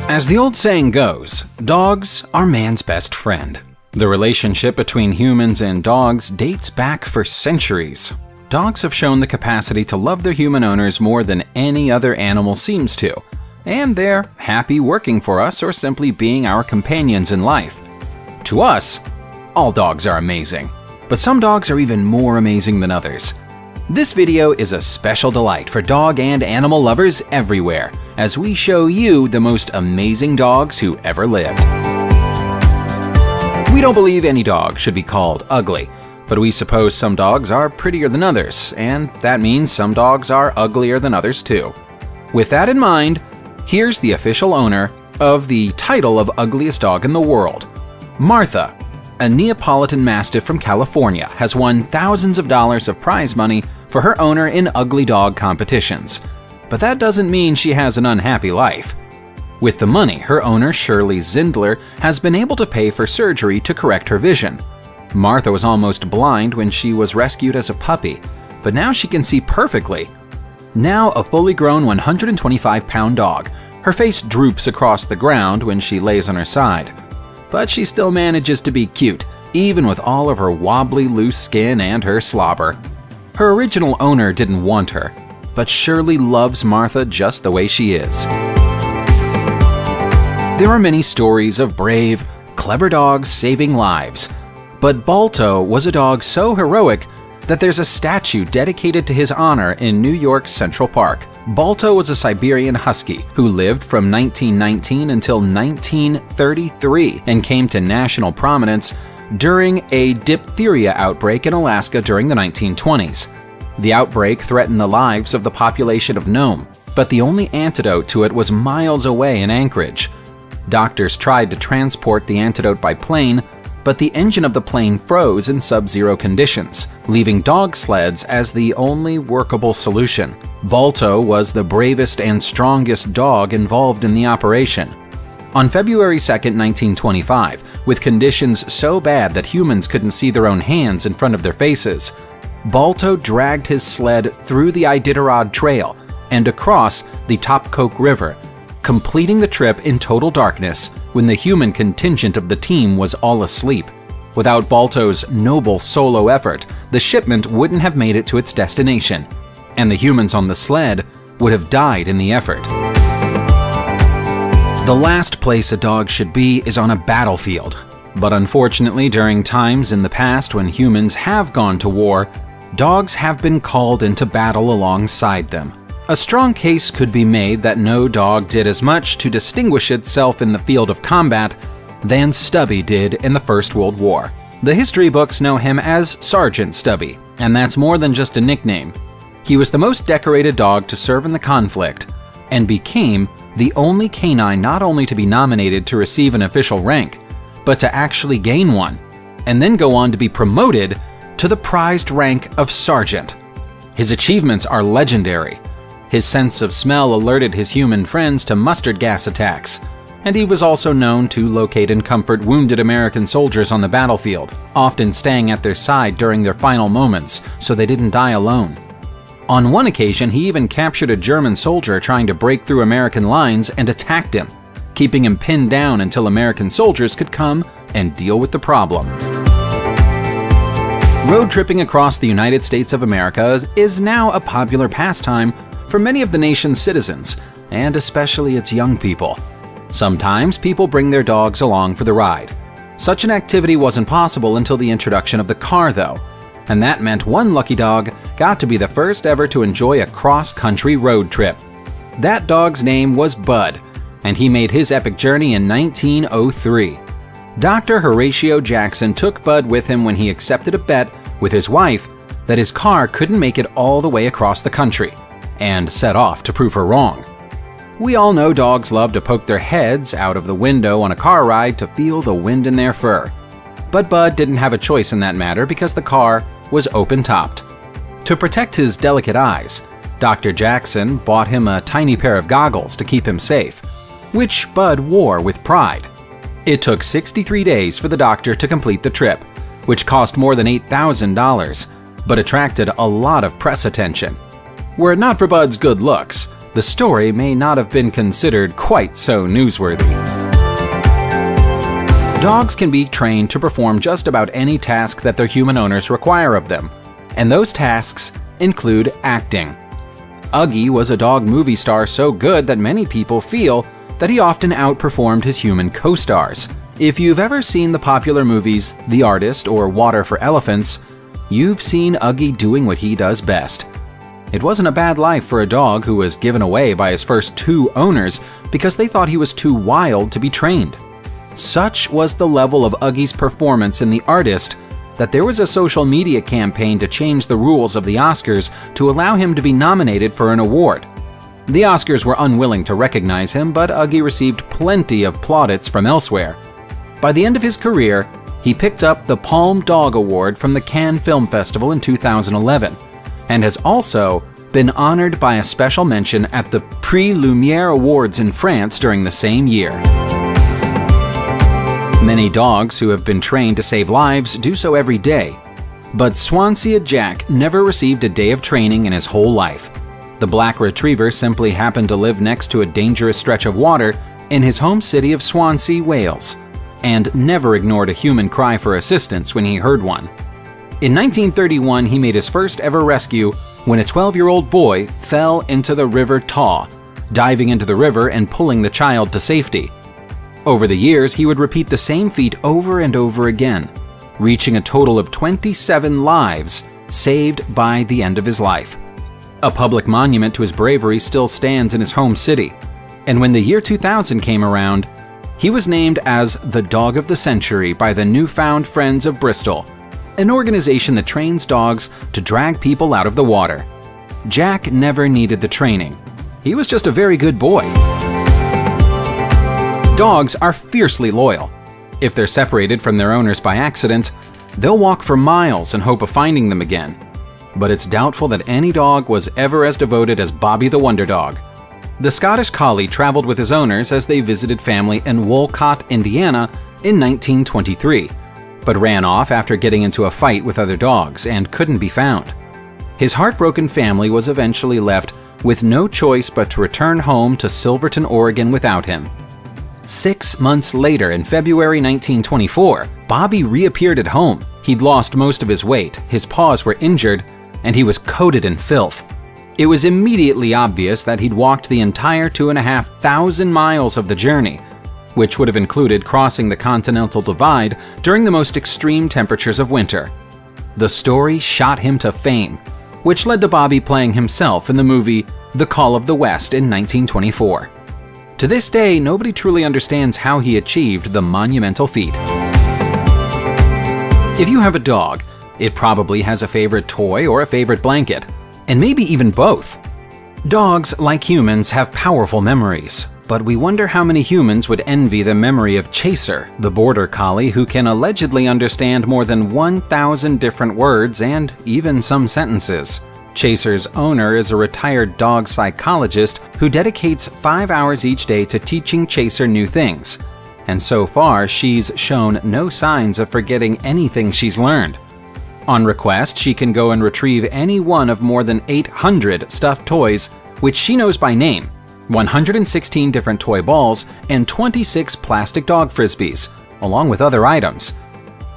As the old saying goes, dogs are man's best friend. The relationship between humans and dogs dates back for centuries. Dogs have shown the capacity to love their human owners more than any other animal seems to, and they're happy working for us or simply being our companions in life. To us, all dogs are amazing, but some dogs are even more amazing than others. This video is a special delight for dog and animal lovers everywhere, as we show you the most amazing dogs who ever lived. We don't believe any dog should be called ugly, but we suppose some dogs are prettier than others, and that means some dogs are uglier than others too. With that in mind, here's the official owner of the title of ugliest dog in the world. Martha, a Neapolitan Mastiff from California, has won thousands of dollars of prize money for her owner in ugly dog competitions. But that doesn't mean she has an unhappy life. With the money, her owner, Shirley Zindler, has been able to pay for surgery to correct her vision. Martha was almost blind when she was rescued as a puppy, but now she can see perfectly. Now a fully grown 125-pound dog, her face droops across the ground when she lays on her side. But she still manages to be cute, even with all of her wobbly loose skin and her slobber. Her original owner didn't want her, but Shirley loves Martha just the way she is. There are many stories of brave, clever dogs saving lives, but Balto was a dog so heroic that there's a statue dedicated to his honor in New York's Central Park. Balto was a Siberian Husky who lived from 1919 until 1933 and came to national prominence during a diphtheria outbreak in Alaska during the 1920s. The outbreak threatened the lives of the population of Nome, but the only antidote to it was miles away in Anchorage. Doctors tried to transport the antidote by plane, but the engine of the plane froze in sub-zero conditions, leaving dog sleds as the only workable solution. Balto was the bravest and strongest dog involved in the operation. On February 2, 1925, with conditions so bad that humans couldn't see their own hands in front of their faces, Balto dragged his sled through the Iditarod Trail and across the Topkoke River, completing the trip in total darkness when the human contingent of the team was all asleep. Without Balto's noble solo effort, the shipment wouldn't have made it to its destination, and the humans on the sled would have died in the effort. The last place a dog should be is on a battlefield, but unfortunately during times in the past when humans have gone to war, dogs have been called into battle alongside them. A strong case could be made that no dog did as much to distinguish itself in the field of combat than Stubby did in the First World War. The history books know him as Sergeant Stubby, and that's more than just a nickname. He was the most decorated dog to serve in the conflict, and became the only canine not only to be nominated to receive an official rank, but to actually gain one, and then go on to be promoted to the prized rank of Sergeant. His achievements are legendary. His sense of smell alerted his human friends to mustard gas attacks, and he was also known to locate and comfort wounded American soldiers on the battlefield, often staying at their side during their final moments so they didn't die alone. On one occasion, he even captured a German soldier trying to break through American lines and attacked him, keeping him pinned down until American soldiers could come and deal with the problem. Road tripping across the United States of America is now a popular pastime for many of the nation's citizens, and especially its young people. Sometimes people bring their dogs along for the ride. Such an activity wasn't possible until the introduction of the car, though, and that meant one lucky dog got to be the first ever to enjoy a cross-country road trip. That dog's name was Bud, and he made his epic journey in 1903. Dr. Horatio Jackson took Bud with him when he accepted a bet with his wife that his car couldn't make it all the way across the country, and set off to prove her wrong. We all know dogs love to poke their heads out of the window on a car ride to feel the wind in their fur. But Bud didn't have a choice in that matter because the car was open-topped. To protect his delicate eyes, Dr. Jackson bought him a tiny pair of goggles to keep him safe, which Bud wore with pride. It took 63 days for the doctor to complete the trip, which cost more than $8,000, but attracted a lot of press attention. Were it not for Bud's good looks, the story may not have been considered quite so newsworthy. Dogs can be trained to perform just about any task that their human owners require of them, and those tasks include acting. Uggy was a dog movie star so good that many people feel that he often outperformed his human co-stars. If you've ever seen the popular movies The Artist or Water for Elephants, you've seen Uggy doing what he does best. It wasn't a bad life for a dog who was given away by his first 2 owners because they thought he was too wild to be trained. Such was the level of Uggy's performance in The Artist that there was a social media campaign to change the rules of the Oscars to allow him to be nominated for an award. The Oscars were unwilling to recognize him, but Uggy received plenty of plaudits from elsewhere. By the end of his career, he picked up the Palme Dog Award from the Cannes Film Festival in 2011, and has also been honored by a special mention at the Prix Lumière Awards in France during the same year. Many dogs who have been trained to save lives do so every day, but Swansea Jack never received a day of training in his whole life. The Black Retriever simply happened to live next to a dangerous stretch of water in his home city of Swansea, Wales, and never ignored a human cry for assistance when he heard one. In 1931, he made his first ever rescue when a 12-year-old boy fell into the River Taw, diving into the river and pulling the child to safety. Over the years, he would repeat the same feat over and over again, reaching a total of 27 lives saved by the end of his life. A public monument to his bravery still stands in his home city, and when the year 2000 came around, he was named as the Dog of the Century by the Newfound Friends of Bristol, an organization that trains dogs to drag people out of the water. Jack never needed the training. He was just a very good boy. Dogs are fiercely loyal. If they're separated from their owners by accident, they'll walk for miles in hope of finding them again. But it's doubtful that any dog was ever as devoted as Bobby the Wonder Dog. The Scottish Collie traveled with his owners as they visited family in Wolcott, Indiana in 1923, but ran off after getting into a fight with other dogs and couldn't be found. His heartbroken family was eventually left with no choice but to return home to Silverton, Oregon without him. 6 months later, in February 1924, Bobby reappeared at home. He'd lost most of his weight, his paws were injured, and he was coated in filth. It was immediately obvious that he'd walked the entire 2,500 miles of the journey, which would have included crossing the Continental Divide during the most extreme temperatures of winter. The story shot him to fame, which led to Bobby playing himself in the movie The Call of the West in 1924. To this day, nobody truly understands how he achieved the monumental feat. If you have a dog, it probably has a favorite toy or a favorite blanket, and maybe even both. Dogs, like humans, have powerful memories, but we wonder how many humans would envy the memory of Chaser, the border collie who can allegedly understand more than 1,000 different words and even some sentences. Chaser's owner is a retired dog psychologist who dedicates 5 hours each day to teaching Chaser new things, and so far she's shown no signs of forgetting anything she's learned. On request, she can go and retrieve any one of more than 800 stuffed toys, which she knows by name, 116 different toy balls, and 26 plastic dog frisbees, along with other items.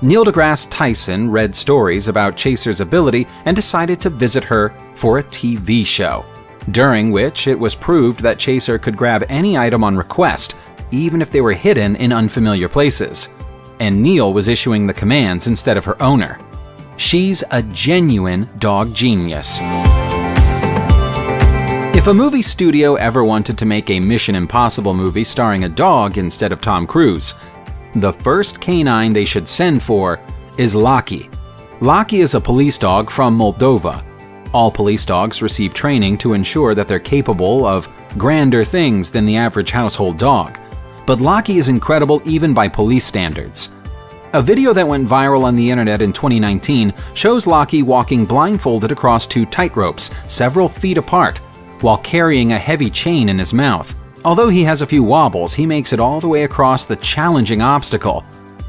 Neil deGrasse Tyson read stories about Chaser's ability and decided to visit her for a TV show, during which it was proved that Chaser could grab any item on request, even if they were hidden in unfamiliar places. And Neil was issuing the commands instead of her owner. She's a genuine dog genius. If a movie studio ever wanted to make a Mission Impossible movie starring a dog instead of Tom Cruise, the first canine they should send for is Laki. Laki is a police dog from Moldova. All police dogs receive training to ensure that they're capable of grander things than the average household dog. But Laki is incredible even by police standards. A video that went viral on the internet in 2019 shows Laki walking blindfolded across 2 tightropes, several feet apart, while carrying a heavy chain in his mouth. Although he has a few wobbles, he makes it all the way across the challenging obstacle,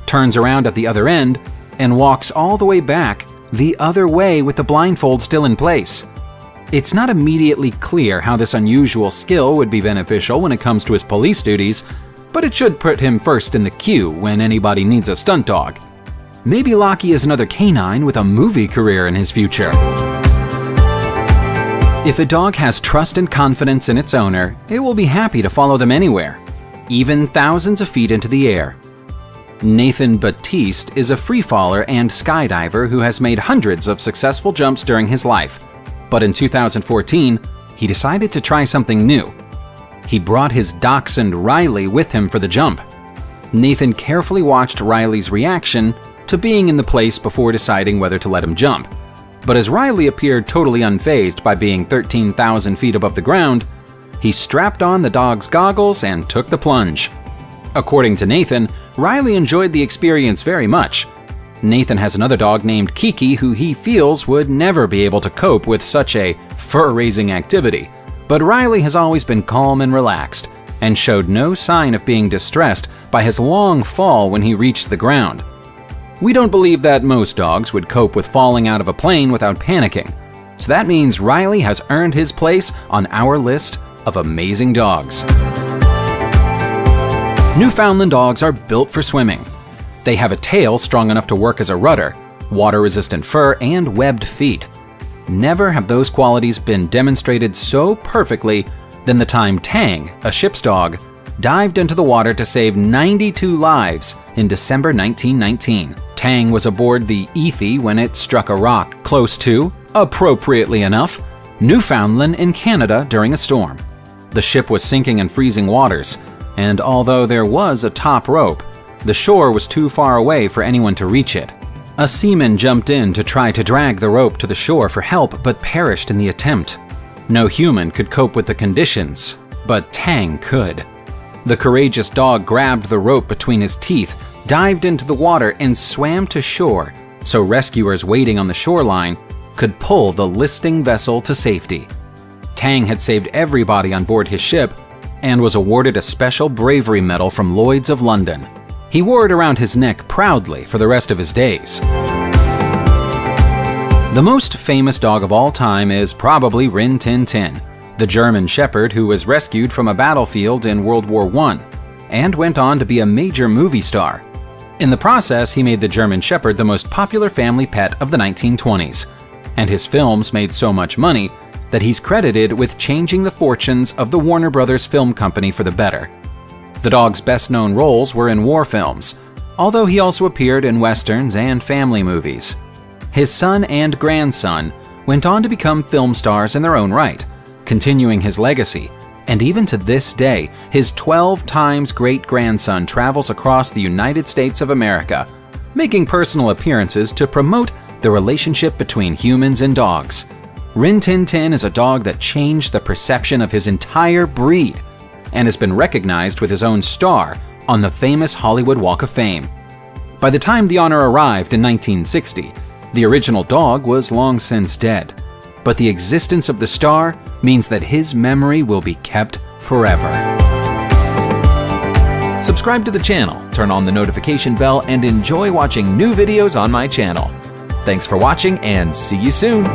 turns around at the other end, and walks all the way back the other way with the blindfold still in place. It's not immediately clear how this unusual skill would be beneficial when it comes to his police duties, but it should put him first in the queue when anybody needs a stunt dog. Maybe Lockie is another canine with a movie career in his future. If a dog has trust and confidence in its owner, it will be happy to follow them anywhere, even thousands of feet into the air. Nathan Batiste is a freefaller and skydiver who has made hundreds of successful jumps during his life. But in 2014, he decided to try something new. He brought his dachshund Riley with him for the jump. Nathan carefully watched Riley's reaction to being in the place before deciding whether to let him jump. But as Riley appeared totally unfazed by being 13,000 feet above the ground, he strapped on the dog's goggles and took the plunge. According to Nathan, Riley enjoyed the experience very much. Nathan has another dog named Kiki who he feels would never be able to cope with such a fur-raising activity. But Riley has always been calm and relaxed, and showed no sign of being distressed by his long fall when he reached the ground. We don't believe that most dogs would cope with falling out of a plane without panicking, so that means Riley has earned his place on our list of amazing dogs. Newfoundland dogs are built for swimming. They have a tail strong enough to work as a rudder, water-resistant fur, and webbed feet. Never have those qualities been demonstrated so perfectly than the time Tang, a ship's dog, dived into the water to save 92 lives in December 1919. Tang was aboard the Ethe when it struck a rock close to, appropriately enough, Newfoundland in Canada during a storm. The ship was sinking in freezing waters, and although there was a top rope, the shore was too far away for anyone to reach it. A seaman jumped in to try to drag the rope to the shore for help but perished in the attempt. No human could cope with the conditions, but Tang could. The courageous dog grabbed the rope between his teeth, dived into the water, and swam to shore so rescuers waiting on the shoreline could pull the listing vessel to safety. Tang had saved everybody on board his ship and was awarded a special bravery medal from Lloyd's of London. He wore it around his neck proudly for the rest of his days. The most famous dog of all time is probably Rin Tin Tin, the German shepherd who was rescued from a battlefield in World War I and went on to be a major movie star. In the process, he made the German shepherd the most popular family pet of the 1920s, and his films made so much money that he's credited with changing the fortunes of the Warner Brothers film company for the better. The dog's best-known roles were in war films, although he also appeared in westerns and family movies. His son and grandson went on to become film stars in their own right, continuing his legacy, and even to this day, his 12 times great-grandson travels across the United States of America, making personal appearances to promote the relationship between humans and dogs. Rin Tin Tin is a dog that changed the perception of his entire breed and has been recognized with his own star on the famous Hollywood Walk of Fame. By the time the honor arrived in 1960, the original dog was long since dead, but the existence of the star means that his memory will be kept forever. Subscribe to the channel, turn on the notification bell, and enjoy watching new videos on my channel. Thanks for watching and see you soon!